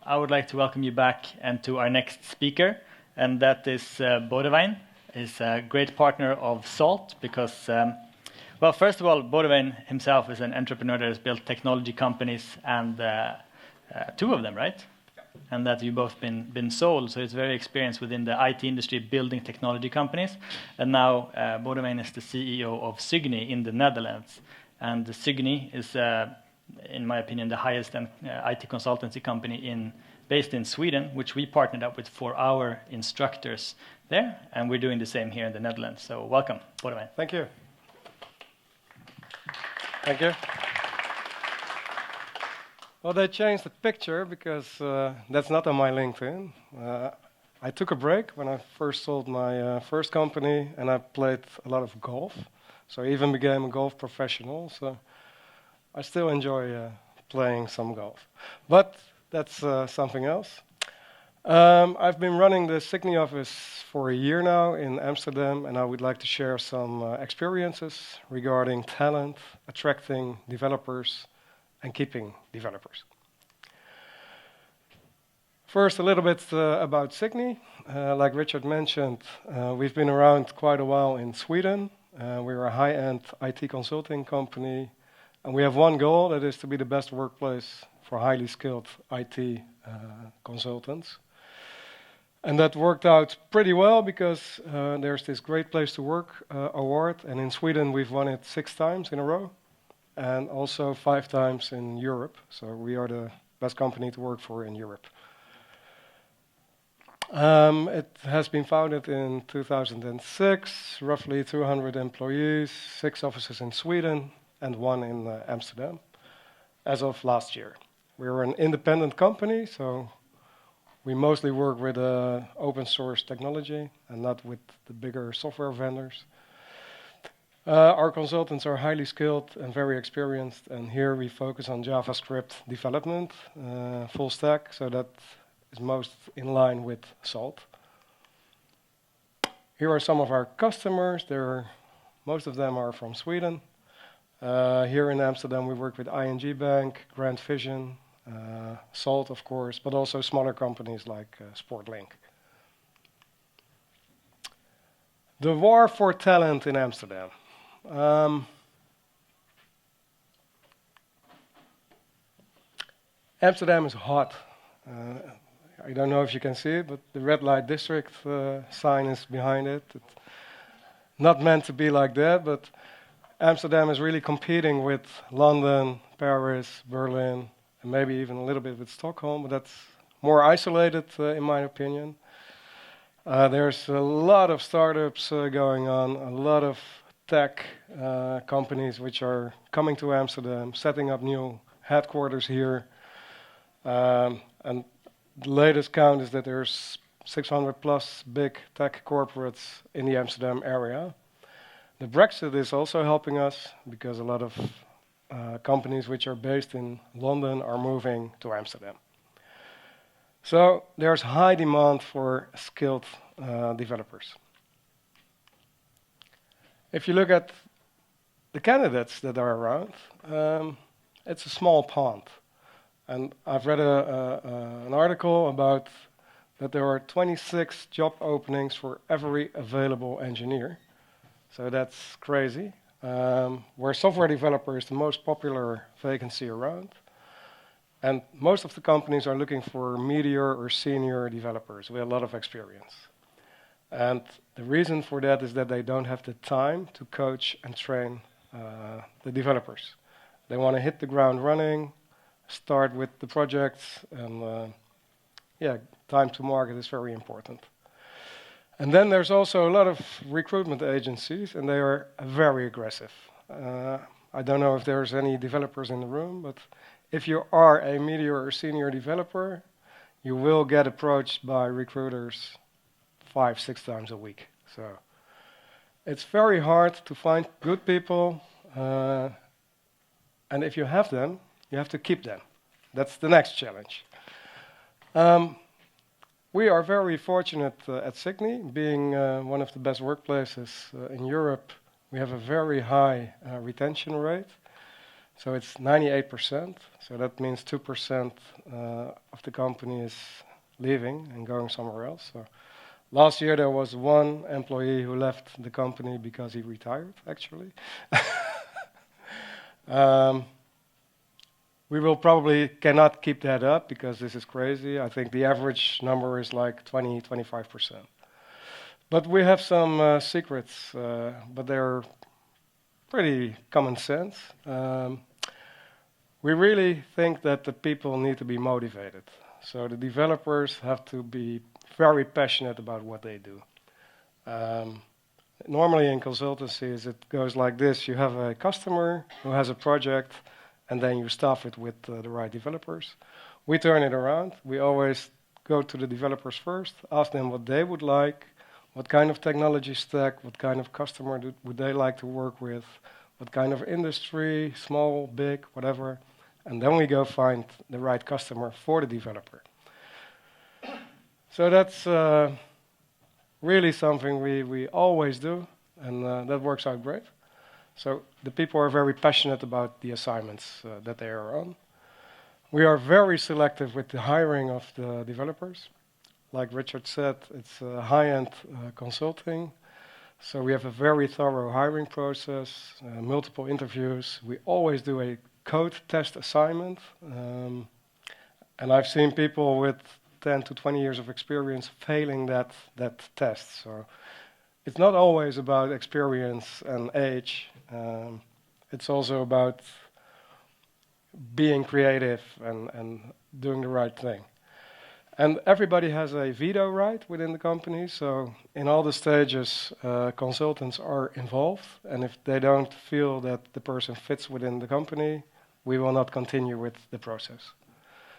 I would like to welcome you back and to our next speaker, and that is Boudewijn. He's a great partner of Salt because, well, first of all, Boudewijn himself is an entrepreneur that has built technology companies, and two of them, right? And that you've both been sold, so he's very experienced within the IT industry building technology companies. And now Boudewijn is the CEO of Cygni in the Netherlands. And Cygni is, in my opinion, the highest IT consultancy company based in Sweden, which we partnered up with for our instructors there. And we're doing the same here in the Netherlands. So welcome, Boudewijn. Thank you. Thank you. Well, they changed the picture because that's not on my LinkedIn. I took a break when I first sold my first company, and I played a lot of golf. So I even became a golf professional. So I still enjoy playing some golf. But that's something else. I've been running the Cygni office for a year now in Amsterdam, and I would like to share some experiences regarding talent, attracting developers, and keeping developers. First, a little bit about Cygni. Like Richard mentioned, we've been around quite a while in Sweden. We're a high-end IT consulting company, and we have one goal, that is to be the best workplace for highly skilled IT consultants. And that worked out pretty well because there's this Great Place to Work award, and in Sweden we've won it 6 times in a row, and also 5 times in Europe. So we are the best company to work for in Europe. It has been founded in 2006, roughly 200 employees, 6 offices in Sweden, and 1 in Amsterdam, as of last year. We're an independent company, so we mostly work with open source technology and not with the bigger software vendors. Our consultants are highly skilled and very experienced, and here we focus on JavaScript development, full stack, so that is most in line with Salt. Here are some of our customers. Most of them are from Sweden. Here in Amsterdam we work with ING Bank, Grand Vision, Salt of course, but also smaller companies like Sportlink. The war for talent in Amsterdam. Amsterdam is hot. I don't know if you can see it, but the red light district sign is behind it. It's not meant to be like that, but Amsterdam is really competing with London, Paris, Berlin, and maybe even a little bit with Stockholm, but that's more isolated in my opinion. There's a lot of startups going on, a lot of tech companies which are coming to Amsterdam, setting up new headquarters here. And the latest count is that there's 600 plus big tech corporates in the Amsterdam area. The Brexit is also helping us because a lot of companies which are based in London are moving to Amsterdam. So there's high demand for skilled developers. If you look at the candidates that are around, it's a small pond. And I've read an article about that there are 26 job openings for every available engineer. So that's crazy. Where software developer is the most popular vacancy around. And most of the companies are looking for meteor or senior developers with a lot of experience. And the reason for that is that they don't have the time to coach and train the developers. They want to hit the ground running, start with the projects, and time to market is very important. And then there's also a lot of recruitment agencies, and they are very aggressive. I don't know if there's any developers in the room, but if you are a meteor or senior developer, you will get approached by recruiters 5-6 times a week. So it's very hard to find good people, and if you have them, you have to keep them. That's the next challenge. We are very fortunate at Cygni, being one of the best workplaces in Europe. We have a very high retention rate. So it's 98%. So that means 2% of the company is leaving and going somewhere else. So last year there was one employee who left the company because he retired, actually. We will probably cannot keep that up because this is crazy. I think the average number is like 20-25%. But we have some secrets, but they're pretty common sense. We really think that the people need to be motivated. So the developers have to be very passionate about what they do. Normally in consultancies it goes like this. You have a customer who has a project and then you staff it with the right developers. We turn it around. We always go to the developers first, ask them what they would like, what kind of technology stack, what kind of customer would they like to work with, what kind of industry, small, big, whatever. And then we go find the right customer for the developer. So that's really something we always do, and that works out great. So the people are very passionate about the assignments that they are on. We are very selective with the hiring of the developers. Like Richard said, it's high-end consulting. So we have a very thorough hiring process, multiple interviews. We always do a code test assignment. And I've seen people with 10 to 20 years of experience failing that test. So it's not always about experience and age. It's also about being creative and doing the right thing. And everybody has a veto right within the company. So in all the stages, consultants are involved. And if they don't feel that the person fits within the company, we will not continue with the process.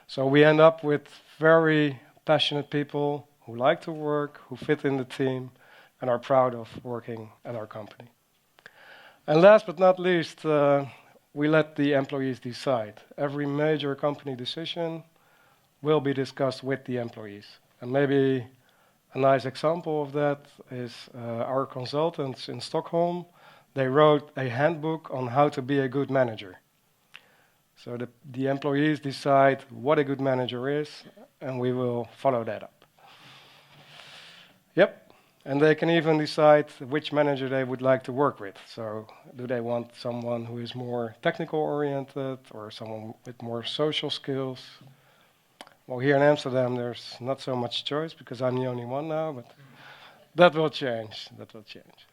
So we end up with very passionate people who like to work, who fit in the team, and are proud of working at our company. And last but not least, we let the employees decide. Every major company decision will be discussed with the employees. And maybe a nice example of that is our consultants in Stockholm. They wrote a handbook on how to be a good manager. So the employees decide what a good manager is, and we will follow that up. Yep. And they can even decide which manager they would like to work with. So do they want someone who is more technical oriented or someone with more social skills? Well, here in Amsterdam, there's not so much choice because I'm the only one now, but that will change. That will change.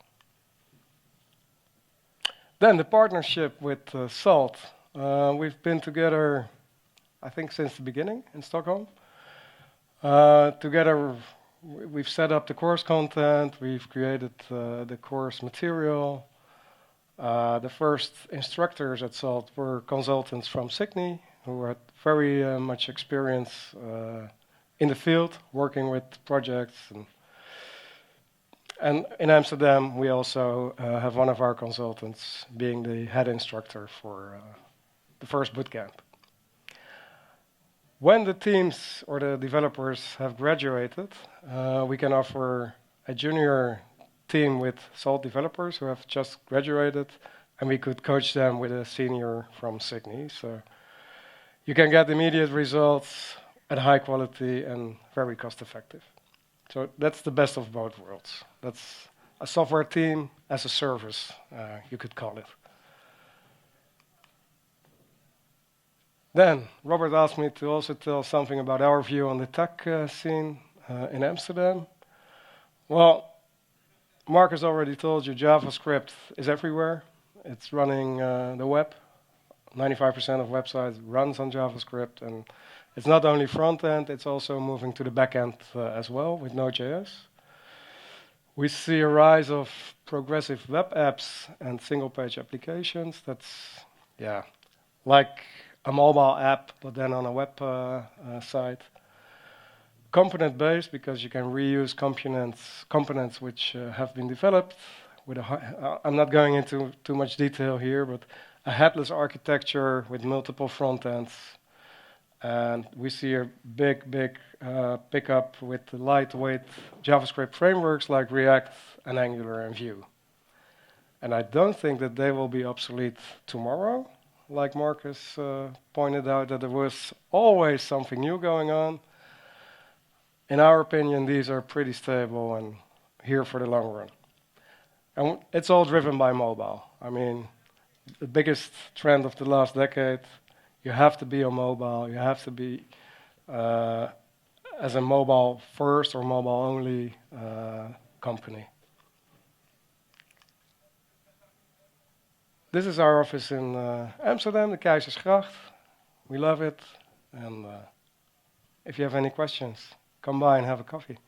Then the partnership with Salt. We've been together, I think, since the beginning in Stockholm. Together, we've set up the course content. We've created the course material. The first instructors at Salt were consultants from Cygni, who had very much experience in the field, working with projects. And in Amsterdam, we also have one of our consultants being the head instructor for the first bootcamp. When the teams or the developers have graduated, we can offer a junior team with Salt developers who have just graduated, and we could coach them with a senior from Cygni. So you can get immediate results at high quality and very cost effective. So that's the best of both worlds. That's a software team as a service, you could call it. Then Robert asked me to also tell something about our view on the tech scene in Amsterdam. Well, Mark has already told you JavaScript is everywhere. It's running the web. 95% of websites runs on JavaScript, and it's not only front end, it's also moving to the back end as well with Node.js. We see a rise of progressive web apps and single-page applications. That's, like a mobile app, but then on a web site. Component-based, because you can reuse components which have been developed. I'm not going into too much detail here, but a headless architecture with multiple front ends. And we see a big pickup with the lightweight JavaScript frameworks like React and Angular and Vue. And I don't think that they will be obsolete tomorrow. like Marcus pointed out, that there was always something new going on. In our opinion, these are pretty stable and here for the long run. And it's all driven by mobile. I mean, the biggest trend of the last decade, you have to be on mobile, you have to be as a mobile first or mobile only company. This is our office in Amsterdam, the Keizersgracht. We love it. And if you have any questions, come by and have a coffee.